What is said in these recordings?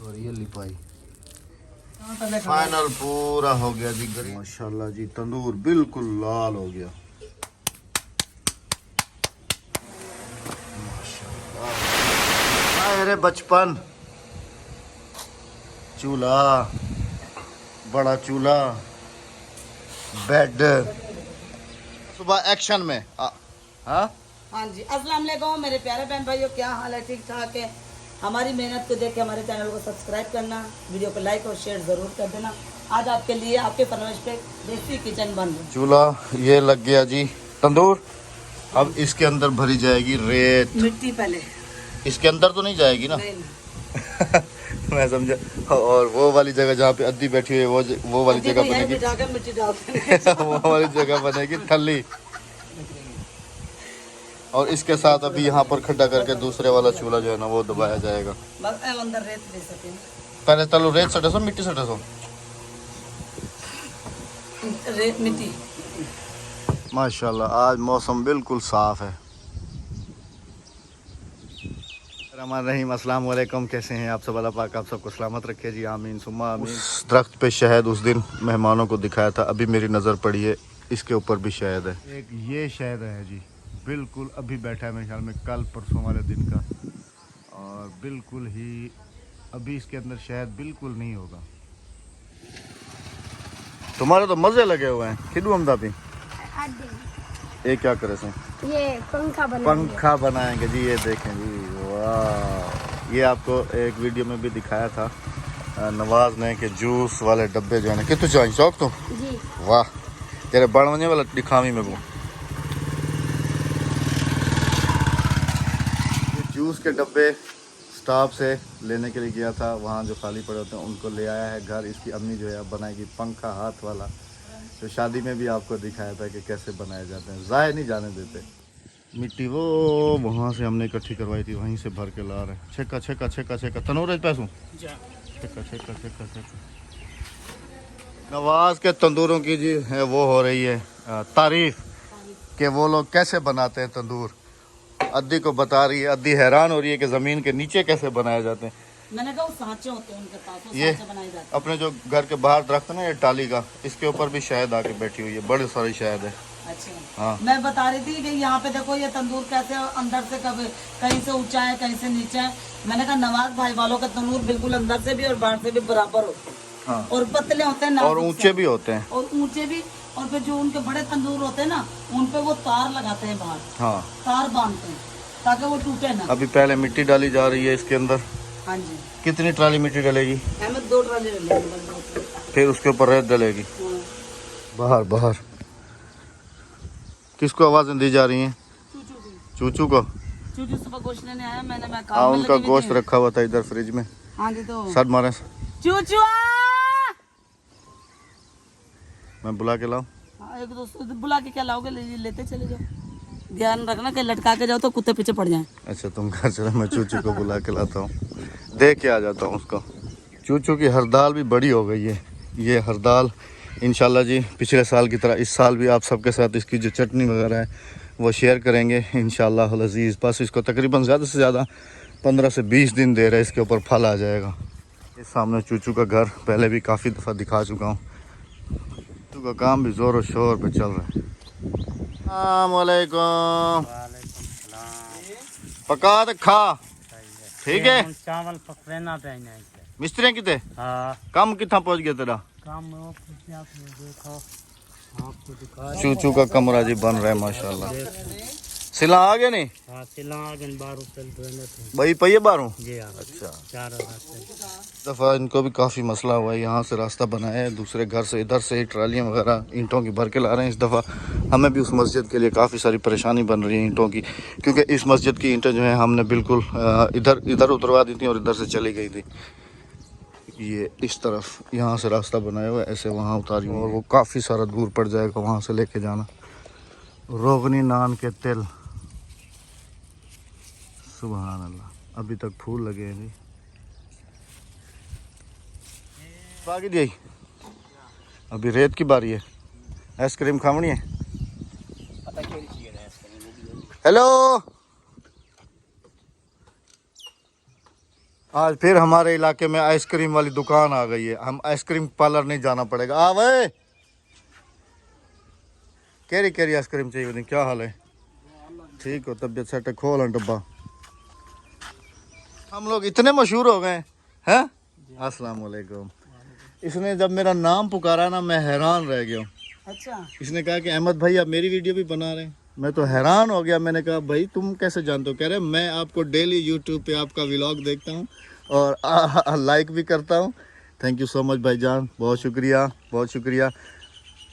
और ये लिपाई फाइनल पूरा हो गया जी। माशाल्लाह जी, तंदूर बिल्कुल लाल हो गया। माशाल्लाह, अरे बचपन, चूल्हा, बड़ा चूल्हा, बेड। सुबह एक्शन में हाँ जी। अस्सलाम वालेकुम मेरे प्यारे बहन भाइयों, क्या हाल है? ठीक ठाक है। हमारी मेहनत को देख के हमारे चैनल को सब्सक्राइब करना, वीडियो को लाइक और शेयर जरूर कर देना। आज आपके लिए आपके फरमाइश पे देसी किचन बन रहा है। चूल्हा ये लग गया जी, तंदूर। अब इसके अंदर भरी जाएगी रेत, मिट्टी पहले इसके अंदर तो नहीं जाएगी ना? नहीं। मैं समझा। और वो वाली जगह जहाँ पे अद्दी बैठी हुई है वो वाली जगह बनेगी। मिट्टी डाल वो वाली जगह बनेगी थल्ली। और इसके साथ अभी यहाँ पर खड्डा करके दूसरे वाला चूल्हा जो है ना वो दबाया जाएगा। बस अंदर रेत दे सके। पहले तलो रेत सटसो, मिट्टी सटसो। रेत मिट्टी। माशाल्लाह आज मौसम बिल्कुल साफ है। रहमान रहीम, अस्सलाम वालेकुम। कैसे हैं आप सब? अल्लाह पाक आप सबको सलामत रखे जी, आमीन सुम्मा आमीन। उस दरख्त पे शहद उस दिन मेहमानों को दिखाया था, अभी मेरी नज़र पड़ी है इसके ऊपर भी शहद है। एक ये शहद है जी, बिल्कुल अभी बैठा है मेरे ख्याल में कल परसों वाले दिन का। और बिल्कुल ही अभी इसके अंदर शहद बिल्कुल नहीं होगा। तुम्हारे तो मज़े लगे हुए हैं। खिदू हमदा भी ये क्या करे से? ये पंखा बनाएंगे जी। ये देखें जी, वाह। ये आपको एक वीडियो में भी दिखाया था नवाज ने कि जूस वाले डब्बे जो है ना, कितने चाहिए शौक तो जी। वाह, तेरे बढ़ने वाला दिखावी में वो जूस के डब्बे स्टॉप से लेने के लिए गया था। वहाँ जो खाली पड़े होते हैं उनको ले आया है घर। इसकी अम्मी जो है अब बनाएगी पंखा हाथ वाला, तो शादी में भी आपको दिखाया था कि कैसे बनाए जाते हैं, ज़ाय नहीं जाने देते। मिट्टी वो वहाँ से हमने इकट्ठी करवाई थी, वहीं से भर के ला रहे। छक्का छक्का छक्का छक्का तनूर पैसों छक्का छक्का छक्का छक्का। नवाज के तंदूरों की जी है वो हो रही है तारीफ कि वो लोग कैसे बनाते हैं तंदूर। अद्दी को बता रही है, अद्दी हैरान हो रही है कि ज़मीन के नीचे कैसे बनाए जाते हैं। मैंने कहा वो सांचे होते हैं उनके पास, वो ये सांचे बनाए जाते हैं। अपने जो घर के बाहर दरख्त है ना ये टाली का, इसके ऊपर भी शहद आके बैठी हुई है, बड़ी सारी शहद है। अच्छा हाँ, मैं बता रही थी कि यहाँ पे देखो ये तंदूर कैसे अंदर से कभी कहीं से ऊंचा है कहीं से नीचा है। मैंने कहा नवाज भाई वालों का तंदूर बिल्कुल अंदर से भी और बाहर से भी बराबर होते हैं। हाँ। और पतले होते हैं और ऊंचे भी होते हैं। और ऊंचे भी। और फिर जो उनके बड़े तंदूर होते हैं ना उन पे वो तार लगाते हैं बाहर। हाँ, तार बांधते हैं ताकि वो टूटे ना। अभी पहले मिट्टी डाली जा रही है इसके अंदर। हाँ जी। कितनी ट्राली मिट्टी डलेगी? हमें 2 ट्राली डलेगी। फिर उसके ऊपर रेत डलेगी। बाहर बाहर किसको आवाजें दी जा रही हैं? चूचू को। चूचू सुबह गोश्त लेने आया, मैंने मैं हाँ, उनका गोश्त रखा हुआ था इधर फ्रिज में। हाँ जी। तो सद मारे चूचू मैं बुला के लाऊं? एक दोस्त बुला के क्या लाओगे? लेते चले जाओ, ध्यान रखना कि लटका के जाओ तो कुत्ते पीछे पड़ जाएं। अच्छा तुम घर चलो, मैं चूचू को बुला के लाता हूँ, देख के आ जाता हूँ उसको। चूचू की हरदाल भी बड़ी हो गई है। ये हरदाल इंशाल्लाह जी पिछले साल की तरह इस साल भी आप सबके साथ इसकी जो चटनी वगैरह है वो शेयर करेंगे इंशाल्लाह अज़ीज़। बस इसको तकरीबन ज़्यादा से ज़्यादा 15 से 20 दिन दे रहे, इसके ऊपर फल आ जाएगा। इस सामने चूचू का घर पहले भी काफ़ी दफ़ा दिखा चुका हूँ। चूचू का काम भी ज़ोर और शोर पे चल रहा है। अस्सलामुअलैकुम। पका तो खा, ठीक है। चावल पकड़ना पे मिस्त्री कितने हाँ काम कितना पहुंच गया तेरा? काम देखो आपको दिखा। चूचू का कमरा जी बन रहा है माशाल्लाह। सिला आ गया नहीं? हाँ सिला आगे 12 चल रहे थे भाई पहिए बारू। जी हाँ। अच्छा, 4 दफ़ा इनको भी काफ़ी मसला हुआ है। यहाँ से रास्ता बनाया है, दूसरे घर से इधर से ट्रालियाँ वगैरह ईंटों की भर के ला रहे हैं। इस दफ़ा हमें भी उस मस्जिद के लिए काफ़ी सारी परेशानी बन रही है ईंटों की, क्योंकि इस मस्जिद की ईंटें जो हैं हमने बिल्कुल इधर उतरवा दी थी और इधर से चली गई थी। ये इस तरफ यहाँ से रास्ता बनाया हुआ है, ऐसे वहाँ उतारी और वो काफ़ी सारा दूर पड़ जाएगा वहाँ से लेके जाना। रोगनी नान के तेल, सुभान अल्लाह। अभी तक फूल लगे हैं जी। बाकी दी अभी रेत की बारी है। आइसक्रीम खावनी है। हेलो आज फिर हमारे इलाके में आइसक्रीम वाली दुकान आ गई है। हम आइसक्रीम पार्लर नहीं जाना पड़ेगा। आ भाई केरी केरी आइसक्रीम चाहिए होती, क्या हाल है? ठीक हो, तबीयत सेट है? खोल डब्बा। हम लोग इतने मशहूर हो गए हैं। अस्सलाम वालेकुम। इसने जब मेरा नाम पुकारा ना, मैं हैरान रह गया हूँ। अच्छा, इसने कहा कि अहमद भाई आप मेरी वीडियो भी बना रहे हैं। मैं तो हैरान हो गया। मैंने कहा भाई तुम कैसे जानते हो? कह रहे मैं आपको डेली यूट्यूब पे आपका व्लॉग देखता हूँ और लाइक भी करता हूँ। थैंक यू सो मच भाईजान, बहुत शुक्रिया, बहुत शुक्रिया।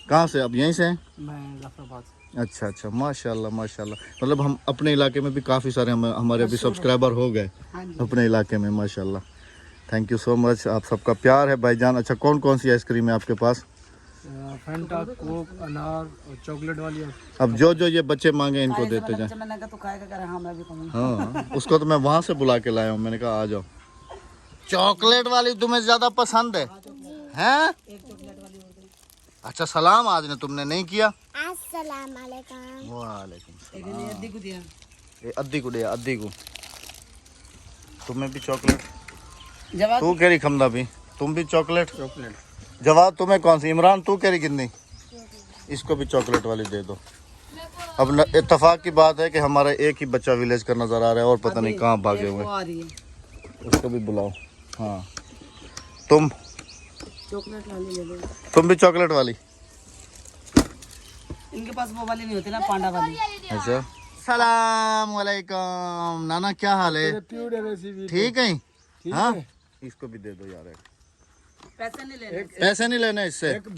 कहाँ से आप? यहीं से हैं? मैं जाफराबाद से। अच्छा अच्छा, माशाल्लाह माशाल्लाह। मतलब हम अपने इलाके में भी काफ़ी सारे हमारे अभी सब्सक्राइबर हो गए अपने इलाके में, माशाल्लाह। थैंक यू सो मच, आप सबका प्यार है भाईजान। अच्छा, कौन कौन सी आइसक्रीम है आपके पास? फैंटा, कोक, अनार और चॉकलेट वाली है। अब जो जो ये बच्चे मांगे इनको देते जाएं। मैंने कहा तू खाएगा? कह रहा हाँ मैं भी खाऊंगा। हाँ, उसको तो मैं वहाँ से बुला के लाया हूँ। मैंने कहा आ जाओ। चॉकलेट वाली तुम्हें ज़्यादा पसंद है? हैं? अच्छा, सलाम आज ने तुमने नहीं किया? अस्सलाम वालेकुम। वालेकुम एक ने अद्दी को दिया। ये अद्दी को दिया, अद्दी को। तुम्हें भी चॉकलेट? जवाब तू कह रही खमदा भी? तुम भी चॉकलेट? जवाब तुम्हें कौन सी? इमरान तू कह रही कितनी? इसको भी चॉकलेट वाली दे दो। अब इत्तेफाक की बात है कि हमारा एक ही बच्चा विलेज का नजर आ रहा है और पता नहीं कहाँ भागे हुए। आ रही है, उसको भी बुलाओ। हाँ, तुम चॉकलेट वाली ले लो। तुम भी चॉकलेट वाली? इनके पास वो वाली नहीं होती ना, पांडा वाली। अच्छा, सलाम वालेकुम। नाना क्या हाल है? ठीक है? हाँ, इसको भी दे दो यार। पैसे नहीं लेने। पैसे नहीं लेने इससे। एक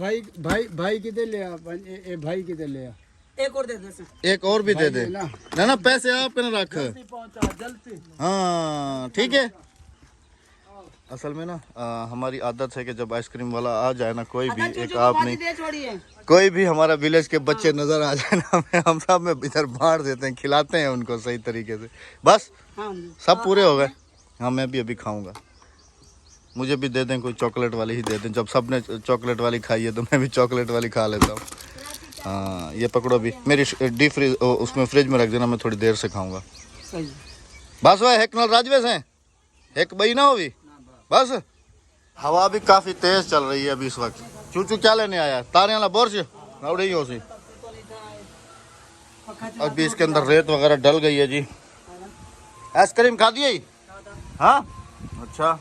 भाई किधर ले आ? भाई किधर ले आ? एक और दे दो इसे। एक और भी दे दे। ना पैसे आप न रख। जल्दी। हाँ ठीक है। असल में ना हमारी आदत है कि जब आइसक्रीम वाला आ जाए ना, कोई भी एक आप नहीं, छोड़िए। कोई भी हमारा विलेज के बच्चे नजर आ जाए ना, हम सब में इधर बांट देते हैं, खिलाते हैं उनको सही तरीके से। बस हाँ, सब पूरे हो गए। हाँ, मैं भी अभी खाऊंगा। मुझे भी दे दें, कोई चॉकलेट वाली ही दे दें। जब सब ने चॉकलेट वाली खाई है तो मैं भी चॉकलेट वाली खा लेता हूँ। हाँ, ये पकड़ो भी, मेरी डीप फ्रिज उसमें फ्रिज में रख देना, मैं थोड़ी देर से खाऊंगा। सही। बस वह एक नल राजवेश हैं, एक बही ना हो भी बस। हवा भी काफ़ी तेज़ चल रही है अभी इस वक्त। चूचू क्या लेने आया? तारे वाला बोर्च उड़ी हो सी। अभी इसके अंदर रेत वगैरह डल गई है जी। आइसक्रीम खा दिए? हाँ, अच्छा।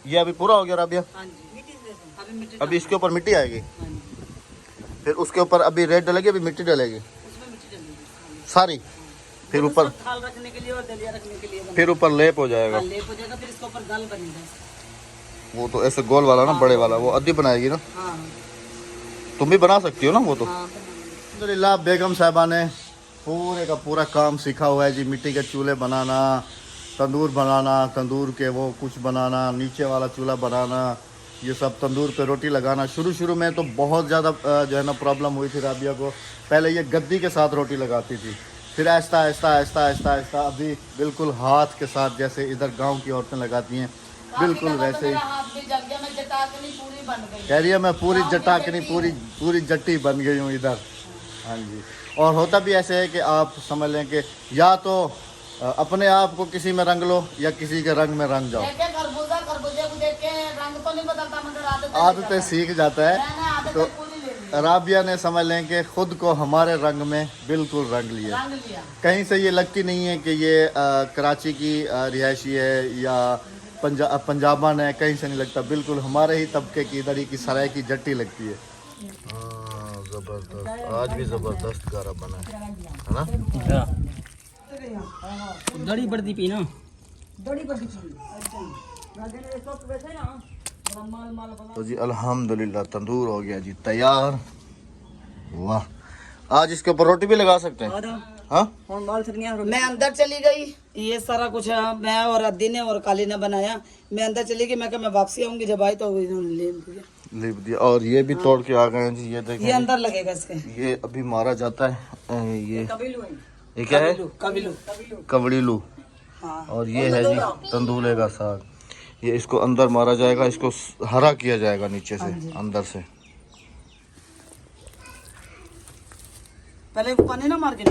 ये अभी पूरा हो गया राबिया? अभी इसके ऊपर मिट्टी आएगी, फिर उसके ऊपर अभी रेत डलेगी, अभी मिट्टी डलेगी सारी, फिर ऊपर थाल रखने के लिए और दलिया रखने के लिए फिर ऊपर लेप हो जाएगा। लेप हो जाएगा, फिर इसके ऊपर गल बनेगा। वो तो ऐसे गोल वाला ना, बड़े वाला, वो अद्दी बनाएगी ना। हाँ तुम भी बना सकती हो ना वो तो। हाँ। अल्हम्दुलिल्लाह बेगम साहबा ने पूरे का पूरा काम सीखा हुआ है जी। मिट्टी के चूल्हे बनाना, तंदूर बनाना, तंदूर के वो कुछ बनाना, नीचे वाला चूल्हा बनाना, ये सब तंदूर पे रोटी लगाना। शुरू में तो बहुत ज़्यादा जो है ना प्रॉब्लम हुई थी राबिया को। पहले ये गद्दी के साथ रोटी लगाती थी, फिर आहिस्ता आहिस्ता आहिस्ता आहिस्ता आहिस्ता अभी बिल्कुल हाथ के साथ, जैसे इधर गांव की औरतें लगाती हैं, बिल्कुल वैसे ही। कह रही है मैं पूरी जटाकनी, पूरी जट्टी बन गई हूँ इधर। हाँ जी। और होता भी ऐसे है कि आप समझ लें कि या तो अपने आप को किसी में रंग लो या किसी के रंग में रंग जाओ। खरबूजे को देख के रंग तो नहीं बदलता, मगर आदतें सीख जाता है। तो राबिया ने समझ लें कि खुद को हमारे रंग में बिल्कुल रंग लिया। कहीं से ये लगती नहीं है कि ये कराची की रिहायशी है या पंजाबन है, कहीं से नहीं लगता। बिल्कुल हमारे ही तबके की, इधर ही की सराय की जट्टी लगती है। हाँ, जबरदस्त। आज भी जबरदस्त गारा बना है ना। दड़ी पड़ती पी ना। तो जी अल्हम्दुलिल्लाह तंदूर हो गया जी तैयार। वाह, आज इसके ऊपर रोटी भी लगा सकते हैं। हाँ, मैं अंदर चली गई, ये सारा कुछ मैं और अद्दी ने और काली ने बनाया। मैं अंदर चली गई, मैं कहा मैं वापसी आऊंगी, जब आई तो लिप दिया। और ये भी तोड़ के आ गए हैं जी। ये देखें, ये अंदर लगेगा इसके। ये अभी मारा जाता है। ये क्या है? कवड़ीलू। हाँ। और ये है जी तंदूले का साग। ये इसको अंदर मारा जाएगा, इसको हरा किया जाएगा नीचे से, अंदर से। पहले पानी ना मार के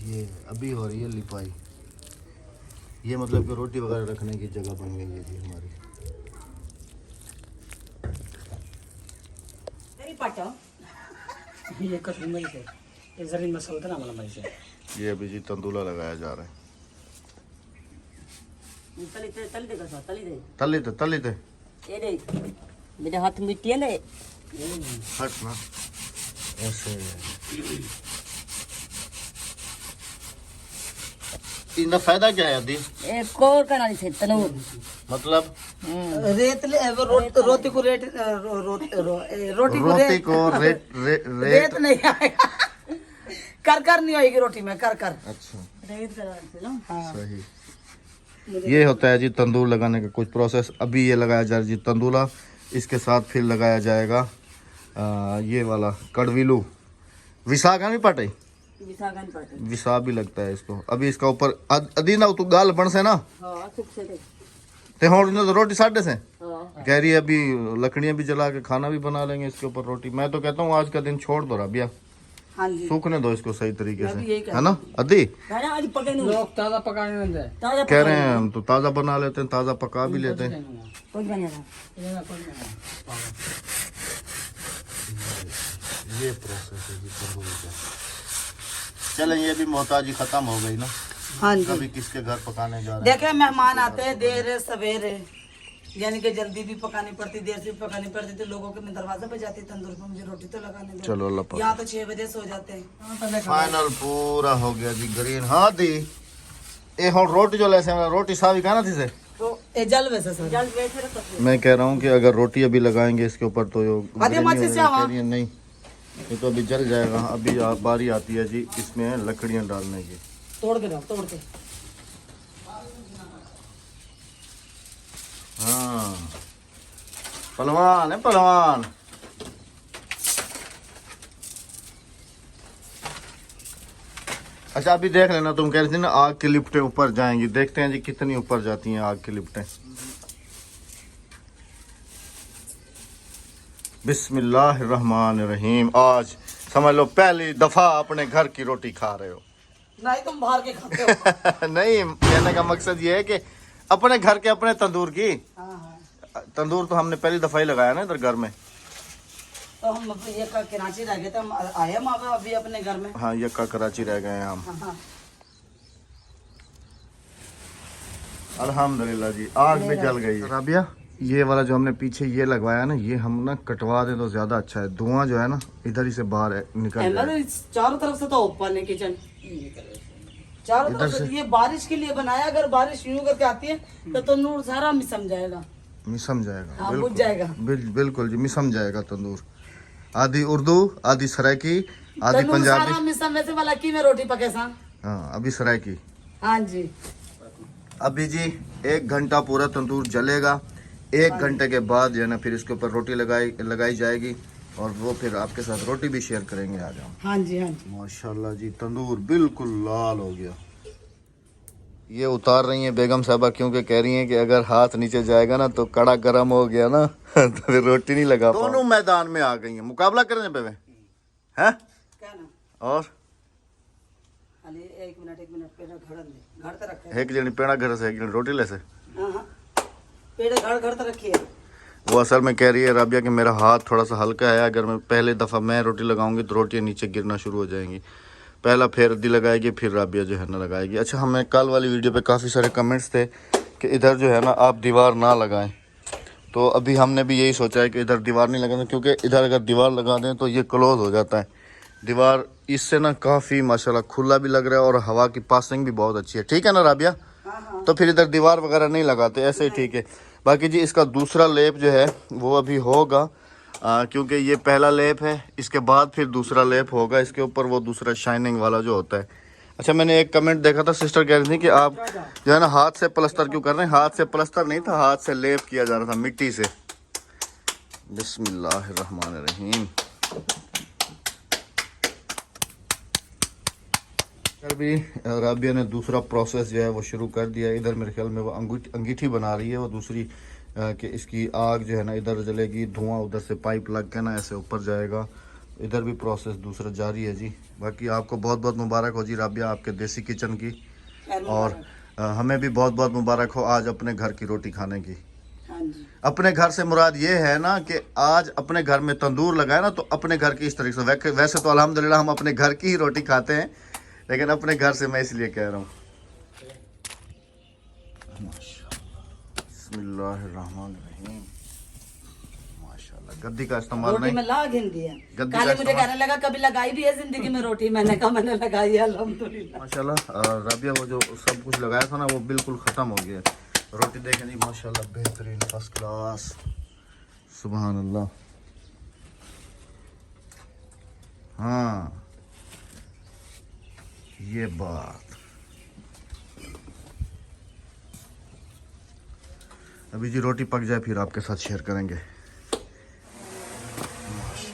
ये अभी हो रही है लिपाई। ये मतलब कि रोटी वगैरह रखने की जगह बन गई है जी हमारी। ये कसम में से ये जरी मसलता ना मला से ये अभी जी तंदूला लगाया जा रहा है। तली थे ये देख मेरे हाथ में मिट्टी है ना, हट ना ऐसे। इनका फायदा क्या है अदी? एक और करना से तनूर मतलब रेत रोटी को रेत रोटी को रोटी को रेत रेत नहीं आएगा, कर नहीं आएगी रोटी में, कर अच्छा रेत करा सही। ये होता है जी तंदूर लगाने का कुछ प्रोसेस। अभी ये लगाया जा रहा है जी तंदूला, इसके साथ फिर लगाया जाएगा ये वाला कड़वीलू, विसाखा नहीं पटे, विसा भी लगता है इसको। अभी इसका ऊपर अदी ना तू गाल बन से ना ते होड़ तो रोटी साढ़े से कह रही है। अभी लकड़ियां भी जला के खाना भी बना लेंगे इसके ऊपर रोटी। मैं तो कहता हूँ आज का दिन छोड़ दो रबिया, हाँ जी सूखने दो इसको सही तरीके से, है ना अदी? लोग ताजा पकाने दे कह रहे हैं हम तो ताज़ा बना लेते हैं, ताज़ा पका भी लेते हैं। ये प्रोसेस है जी तंदूर का। चलें ये भी मोहताजी खत्म हो गई ना, हाँ जी। कभी किसके घर पकाने जा रहे हैं। देखे मेहमान आते हैं देर सवेरे, यानी कि जल्दी भी पकानी पड़ती, देर से भी पकानी पड़ती, तो लोगों के मैं दरवाजे पे जाती तंदूर पे, मुझे रोटी तो लगाने दो। चलो अल्लाह पाक। यहाँ तो 6 बजे सो जाते हैं। फाइनल पूरा हो गया जी ग्रीन। हाँ दी ये हम रोटी जो लेसे रोटी सावी कहना थी से तो ये जल वैसे सर जल वैसे मैं कह रहा हूँ कि अगर रोटी अभी लगाएंगे इसके ऊपर तो यो आधे ग्रीन मच्छी हो से जाएगा। हवा। कह रही है, नहीं ये तो अभी जल जाएगा। अभी बारी आती है जी इसमें लकड़ियाँ डालने की। तोड़ के डाल, तोड़ के। हाँ पहलवान है पहलवान। अच्छा अभी देख लेना, तुम कह रही थी ना आग की लिपटें ऊपर जाएंगी, देखते हैं जी कितनी ऊपर जाती हैं आग की लिपटें। बिस्मिल्लाहिर्रहमानिर्रहीम। आज समझ लो पहली दफा अपने घर की रोटी खा रहे हो। नहीं तुम बाहर के खाते हो। नहीं कहने का मकसद ये है कि अपने घर के अपने तंदूर की। हाँ। तंदूर तो हमने पहली दफा ही लगाया ना इधर घर में। तो हम ये कराची रह गए थे, हम आए हम अभी अपने घर में। हाँ ये कराची रह गए हैं हम। हाँ। अल्हम्दुलिल्लाह जी आग भी जल गई है। राबिया ये वाला जो हमने पीछे ये लगवाया ना, ये हम ना कटवा दें तो ज्यादा अच्छा है। धुआं जो है ना इधर ही से बाहर निकल जाए। चारों तरफ से तो ओपन है किचन, चारों तरफ से। ये बारिश के लिए बनाया, अगर बारिश यूं करके आती है तो तंदूर सारा मिसम जाएगा। मिसम जाएगा, हाँ, बुझ जाएगा। बिल्कुल जी मिसम जाएगा तंदूर। आधी उर्दू आधी सराइकी आधी तंदूर पंजाबी। सारा मिसम में से वाला की में रोटी पके सा। हाँ अभी सराइकी। हाँ जी। अभी जी 1 घंटा पूरा तंदूर जलेगा। 1 घंटे के बाद जो है ना फिर इसके ऊपर रोटी लगाई जाएगी और वो फिर आपके साथ रोटी भी शेयर करेंगे। आज हम। हाँ जी हाँ जी। माशाल्लाह जी तंदूर बिल्कुल लाल हो गया। ये उतार रही हैं बेगम साहबा क्योंकि कह रही हैं कि अगर हाथ नीचे जाएगा ना तो कड़ा गर्म हो गया ना तो फिर रोटी नहीं लगा। दोनों मैदान में आ गई हैं, मुकाबला करने पे हैं। क्या ना और अली 1 मिनट पेड़ घर दे, घर तक रखे। एक जनी पेड़ा घर से एक जनी रोटी ले से। हाँ पेड़ घर तक रखी है। वो असल में कह रही है राबिया कि मेरा हाथ थोड़ा सा हल्का है, अगर मैं पहले दफ़ा मैं रोटी लगाऊंगी तो रोटियाँ नीचे गिरना शुरू हो जाएंगी। पहला फेर अद्दी लगाएगी फिर राबिया जो है ना लगाएगी। अच्छा हमें कल वाली वीडियो पे काफ़ी सारे कमेंट्स थे कि इधर जो है ना आप दीवार ना लगाएं, तो अभी हमने भी यही सोचा है कि इधर दीवार नहीं लगाना, क्योंकि इधर अगर दीवार लगा दें तो ये क्लोज हो जाता है दीवार। इससे ना काफ़ी माशाल्लाह खुला भी लग रहा है और हवा की पासिंग भी बहुत अच्छी है। ठीक है ना राबिया? तो फिर इधर दीवार वगैरह नहीं लगाते, ऐसे ही ठीक है। बाकी जी इसका दूसरा लेप जो है वो अभी होगा, क्योंकि ये पहला लेप है, इसके बाद फिर दूसरा लेप होगा इसके ऊपर, वो दूसरा शाइनिंग वाला जो होता है। अच्छा मैंने एक कमेंट देखा था, सिस्टर कह रही थी कि आप जो है ना हाथ से प्लस्तर क्यों कर रहे हैं। हाथ से प्लस्तर नहीं था, हाथ से लेप किया जा रहा था मिट्टी से। बिस्मिल्लाहिर्रहमानिर्रहीम। भी राबिया ने दूसरा प्रोसेस जो है वो शुरू कर दिया है। इधर मेरे ख्याल में वो अंगीठी बना रही है वो दूसरी, कि इसकी आग जो है ना इधर जलेगी, धुआं उधर से पाइप लग के ना ऐसे ऊपर जाएगा इधर भी प्रोसेस दूसरा जारी है जी। बाकी आपको बहुत बहुत मुबारक हो जी राबिया, आपके देसी किचन की, और हमें भी बहुत बहुत मुबारक हो आज अपने घर की रोटी खाने की। हाँ जी। अपने घर से मुराद ये है ना कि आज अपने घर में तंदूर लगाए ना, तो अपने घर की इस तरीके से, वैसे तो अल्हम्दुलिल्लाह हम अपने घर की ही रोटी खाते हैं, लेकिन अपने घर से मैं इसलिए कह रहा हूँ। बिस्मिल्लाहिर्रहमानिर्रहीम। माशाल्लाह। गद्दी का इस्तेमाल रोटी नहीं, में लाग हिंदी है। गद्दी काले का मुझे इस्तेमाल- कहने लगा कभी लगाई भी है जिंदगी में रोटी, मैंने कहा मैंने लगाई है अल्हम्दुलिल्लाह। माशाल्लाह। राबिया वो जो सब कुछ लगाया था ना वो बिल्कुल ख़त्म हो गया। रोटी देखें जी माशाल्लाह बेहतरीन फर्स्ट क्लास, सुभान अल्लाह। हाँ ये बात, अभी जी रोटी पक जाए फिर आपके साथ शेयर करेंगे।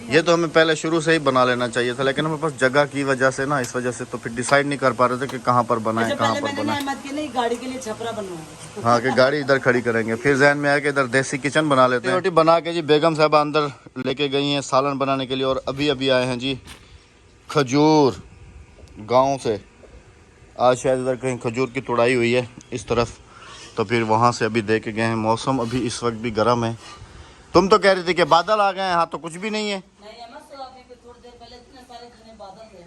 ये तो हमें पहले शुरू से ही बना लेना चाहिए था, लेकिन हमें पास जगह की वजह से ना, इस वजह से तो फिर डिसाइड नहीं कर पा रहे थे कि कहाँ पर बनाएं, अच्छा, कहाँ पहले पर मैंने बनाएं। अहमद के लिए गाड़ी के लिए छपरा बनवाया। हाँ कि गाड़ी इधर खड़ी करेंगे, फिर जहन में आया कि इधर देसी किचन बना लेते हैं। रोटी बना के जी बेगम साहब अंदर लेके गई हैं सालन बनाने के लिए, और अभी अभी आए हैं जी खजूर गांव से। आज शायद इधर कहीं खजूर की तुड़ाई हुई है इस तरफ, तो फिर वहाँ से अभी दे के गए हैं। मौसम अभी इस वक्त भी गर्म है। तुम तो कह रही थी कि बादल आ गए हैं, यहाँ तो कुछ भी नहीं है। नहीं अहमद, तो अभी भी थोड़ी देर पहले इतने सारे घने बादल थे।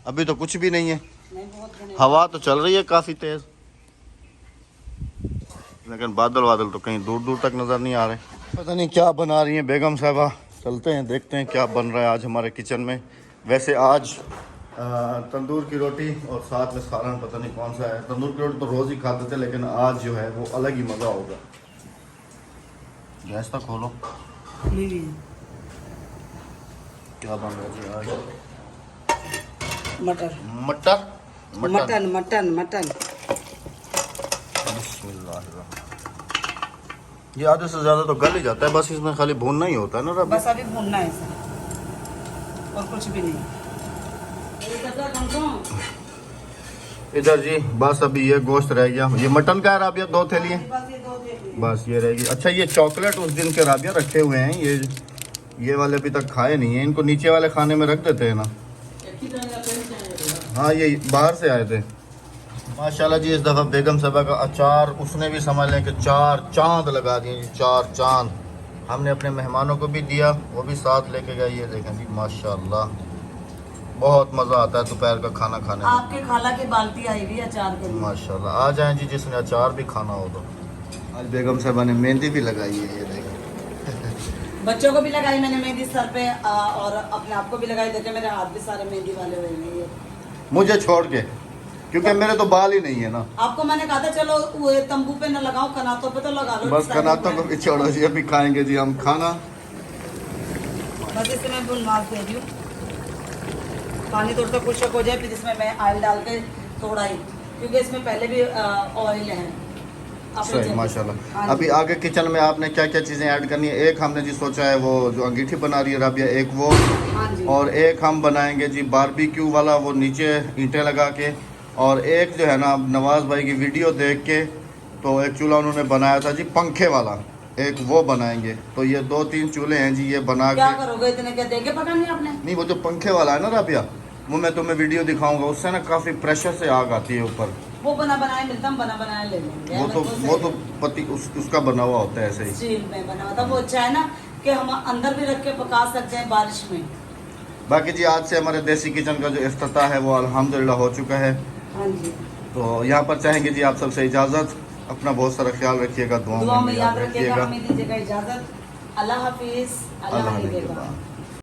अभी तो कुछ भी नहीं है, नहीं बहुत घने। हवा तो चल रही है काफ़ी तेज़, लेकिन बादल वादल तो कहीं दूर दूर तक नज़र नहीं आ रहे। पता नहीं क्या बना रही हैं बेगम साहबा। चलते हैं देखते हैं क्या बन रहा है आज हमारे किचन में। वैसे आज तंदूर की रोटी और साथ में सालन, पता नहीं कौन सा है। तंदूर की रोटी तो रोज़ ही खाते थे, लेकिन आज जो है वो अलग ही मज़ा होगा। गैस तक खोलो, नहीं क्या बन रहा है जी आज? मटर मटर मटन मटन मटन। बिस्मिल्लाहिर्रहमानिर्रहीम। ये आधे से ज़्यादा तो गल ही जाता है, बस इसमें खाली भूनना ही होता है ना रब। बस अभी भूनना है इसे, और कुछ भी नहीं। इधर जी बस अभी ये गोश्त रह गया। ये मटन का है राबिया, 2 थैलियाँ बस ये दो दे दिए। बस ये रहेगी। अच्छा ये चॉकलेट उस दिन के राबिया रखे हुए हैं, ये वाले अभी तक खाए नहीं हैं। इनको नीचे वाले खाने में रख देते हैं ना। हाँ ये बाहर से आए थे। माशाल्लाह जी इस दफ़ा बेगम साहबा का अचार उसने भी समझ लें कि 4 चांद लगा दिए जी, 4 चांद। हमने अपने मेहमानों को भी दिया, वो भी साथ लेके गए। ये देखें जी माशाल्लाह बहुत मज़ा आता है दोपहर का खाना खाने में। आपके खाला की बाल्टी आई हुई है अचार के लिए। माशाल्लाह आ जाएं जी जिसने अचार भी खाना हो तो। आज बेगम साहबा ने मेहंदी भी लगाई है, ये देखें। बच्चों को भी लगाई मैंने मेहंदी सर पे, और अपने आप को भी लगाई। देखे मेरे हाथ भी सारे मेहंदी वाले हुए हैं ये। मुझे छोड़ के, क्योंकि मेरे तो बाल ही नहीं है ना। आपको मैंने कहा था चलो वो तंबू पे न लगाओ, कनातों पे तो लगा लो। बस कनातों को भी छोड़ो जी, अभी खाएंगे जी हम खाना। बस इसे मैं भुनमास दे दी हूँ, पानी थोड़ा सा खुशक हो जाए, फिर इसमें मैं ऑयल डाल के थोड़ा ही, क्योंकि इसमें पहले भी ऑयल है। सही माशाल्लाह। हाँ अभी आगे किचन में आपने क्या क्या चीज़ें ऐड करनी है? एक हमने जी सोचा है वो जो अंगीठी बना रही है राबिया, एक वो, हाँ जी। और एक हम बनाएंगे जी बारबेक्यू वाला, वो नीचे ईंटें लगा के। और एक जो है ना नवाज भाई की वीडियो देख के तो एक चूल्हा उन्होंने बनाया था जी पंखे वाला, एक वो बनाएंगे। तो ये 2-3 चूल्हे हैं जी, ये बना क्या के। करोगे इतने, क्या देंगे पकाने आपने? नहीं वो जो पंखे वाला है ना राबिया, वो मैं तुम्हें वीडियो दिखाऊंगा, उससे ना काफ़ी प्रेशर से आग आती है ऊपर। वो बना बनाया मिलता, हम बना बनाया ले लेंगे। वो तो पति उसका बना हुआ होता है ऐसे ही। स्टील में बना हुआ था, वो अच्छा है ना कि हम अंदर भी रख के पका सकते हैं बारिश में। बाकी जी आज से हमारे देसी किचन का जो इफ्तिताह है वो अल्हम्दुलिल्लाह हो चुका है। हाँ जी। तो यहाँ पर चाहेंगे जी आप सबसे इजाज़त। अपना बहुत सारा ख्याल रखिएगा, दुआ दुआओं में में याद याद रखिएगा, रखिएगा। हमें दीजिएगा इजाजत। अल्लाह हाफिज, अल्लाह अल्लाह हाफिज। निगहबान।